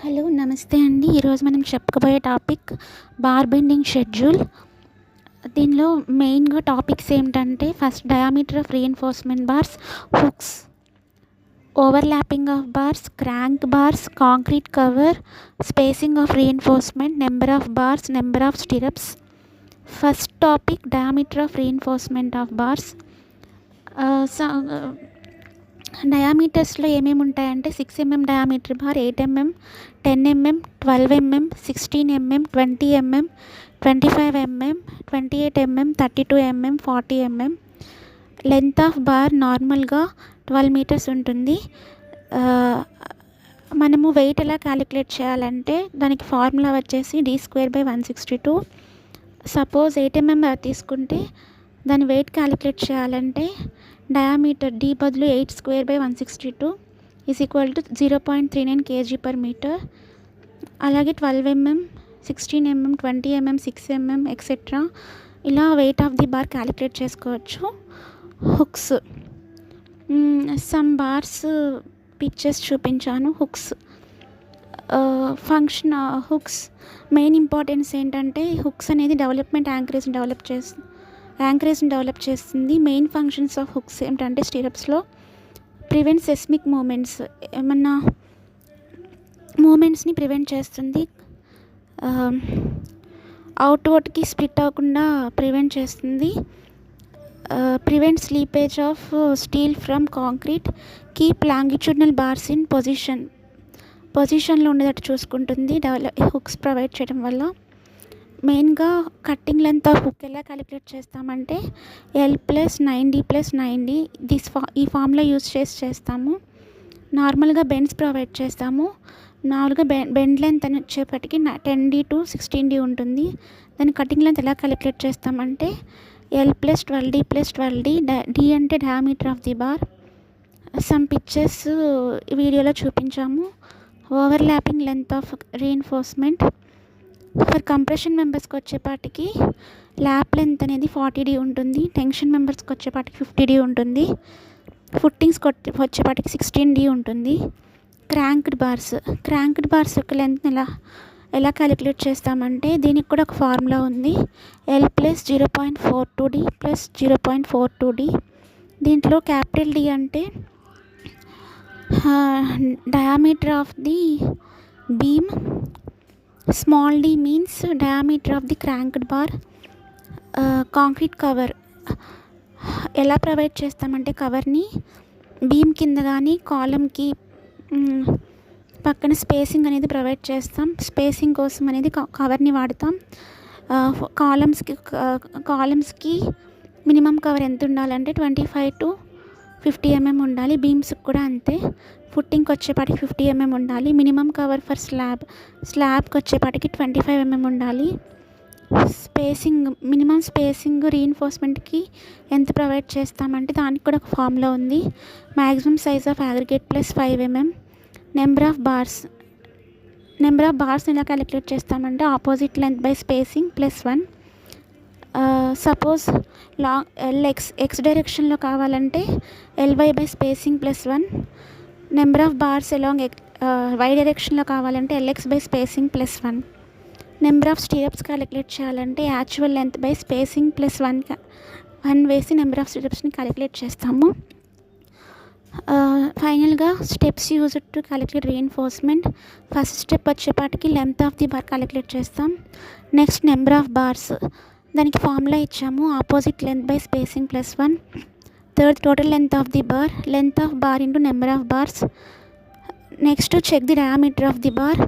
Hello నమస్తే అండి. ఈరోజు మనం చెప్పుకోబోయే టాపిక్ బార్ బెండింగ్ షెడ్యూల్. దీనిలో మెయిన్గా టాపిక్స్ ఏంటంటే first diameter of reinforcement bars, hooks, overlapping of bars, crank bars, concrete cover, spacing of reinforcement, number of bars, number of stirrups. First topic diameter of reinforcement of bars. డయామీటర్స్లో ఏమేమి ఉంటాయంటే 6 mm diameter bar, 8 mm, 10 mm, 12 mm, 16 mm, 20 mm, 25 mm, 28 mm, 32 mm, 40 mm. Length of bar నార్మల్గా 12 meters ఉంటుంది. మనము wait ఎలా calculate చేయాలంటే దానికి formula వచ్చేసి d²/162. సపోజ్ 8 mm తీసుకుంటే దాని వెయిట్ క్యాలిక్యులేట్ చేయాలంటే డయామీటర్ d బదులు 8²/162 = 0.39 kg/meter. అలాగే 12 mm, 16 mm, 20 mm, 6 mm etcetera ఇలా weight of the bar calculate చేసుకోవచ్చు. హుక్స్, సమ్ బార్స్ పిక్చర్స్ చూపించాను. Hooks function. Hooks main importance ఏంటంటే హుక్స్ అనేది యాంకరేజ్ని డెవలప్ చేస్తుంది. మెయిన్ ఫంక్షన్స్ ఆఫ్ హుక్స్ ఏంటంటే స్టిరప్స్లో ప్రివెంట్ సెస్మిక్ మూమెంట్స్, ఏమన్నా మూమెంట్స్ని ప్రివెంట్ చేస్తుంది. అవుట్వర్డ్కి స్ప్లిట్ అవ్వకుండా ప్రివెంట్ చేస్తుంది. Prevent slippage of steel from concrete, keep longitudinal bars in పొజిషన్లో ఉండేటట్టు చూసుకుంటుంది హుక్స్ ప్రొవైడ్ చేయడం వల్ల. మెయిన్గా కట్టింగ్ లెంత్ ఆఫ్ హుక్ ఎలా క్యాలిక్యులేట్ చేస్తామంటే L+90+90 ఈ ఫామ్లో యూజ్ చేస్తాము. నార్మల్గా బెండ్స్ ప్రొవైడ్ చేస్తాము. నార్మల్గా బెండ్ లెంత్ అని వచ్చేపటికి 10D to 16D ఉంటుంది. దాని కటింగ్ లెంత్ ఎలా క్యాలిక్యులేట్ చేస్తామంటే L+12D+12D. D అంటే diameter of the bar. Some pictures వీడియోలో చూపించాము. Overlapping length of reinforcement. For compression మెంబర్స్కి వచ్చేపాటికి ల్యాప్ లెంత్ అనేది 40D ఉంటుంది. టెన్షన్ మెంబర్స్కి వచ్చేపాటికి 50D ఉంటుంది. ఫుట్టింగ్స్కి వచ్చేపాటికి 16D ఉంటుంది. క్రాంక్డ్ బార్స్ యొక్క లెంత్ని ఎలా క్యాలిక్యులేట్ చేస్తామంటే దీనికి కూడా ఒక ఫార్ములా ఉంది. L+0.42D + 0.42D. దీంట్లో క్యాపిటల్ D అంటే diameter of the beam, small d means diameter of the cranked bar. Concrete cover ఎలా ప్రొవైడ్ చేస్తామంటే కవర్ని బీమ్ కింద కానీ కాలంకి పక్కన స్పేసింగ్ అనేది ప్రొవైడ్ చేస్తాం. స్పేసింగ్ కోసం అనేది కవర్ని వాడతాం. కాలమ్స్కి మినిమం కవర్ ఎంత ఉండాలంటే 25 to 50 mm ఉండాలి. బీమ్స్కి కూడా అంతే. ఫుట్టింగ్కి వచ్చేపాటికి 50 mm ఉండాలి. మినిమం కవర్ ఫర్ స్లాబ్కి వచ్చేపాటికి 25 mm ఉండాలి. మినిమం స్పేసింగ్ రీఎన్ఫోర్స్మెంట్కి ఎంత ప్రొవైడ్ చేస్తామంటే దానికి కూడా ఒక ఫార్ములా ఉంది. Maximum size of aggregate +5 mm. Number of bars ఎలా క్యాలిక్యులేట్ చేస్తామంటే opposite length by spacing +1. Suppose X డైరెక్షన్లో కావాలంటే LY by spacing +1. Number of bars along Y డైరెక్షన్లో కావాలంటే LX by spacing +1. Number of stirrups calculate చేయాలంటే actual length by spacing +1 వేసి number of స్టిరప్స్ని calculate చేస్తాము. ఫైనల్గా steps used to calculate reinforcement. First step వచ్చేపాటికి length of the bar calculate చేస్తాం. Next number of bars, దానికి ఫార్ములా ఇచ్చాము. Opposite length by spacing +1. Third total length of the bar into number of bars. Next check the diameter of the bar.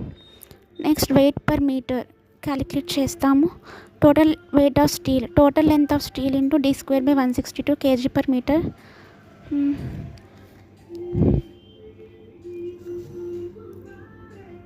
Next weight per metre calculate చేస్తాము. Total length of steel into d² / 162 kg/meter.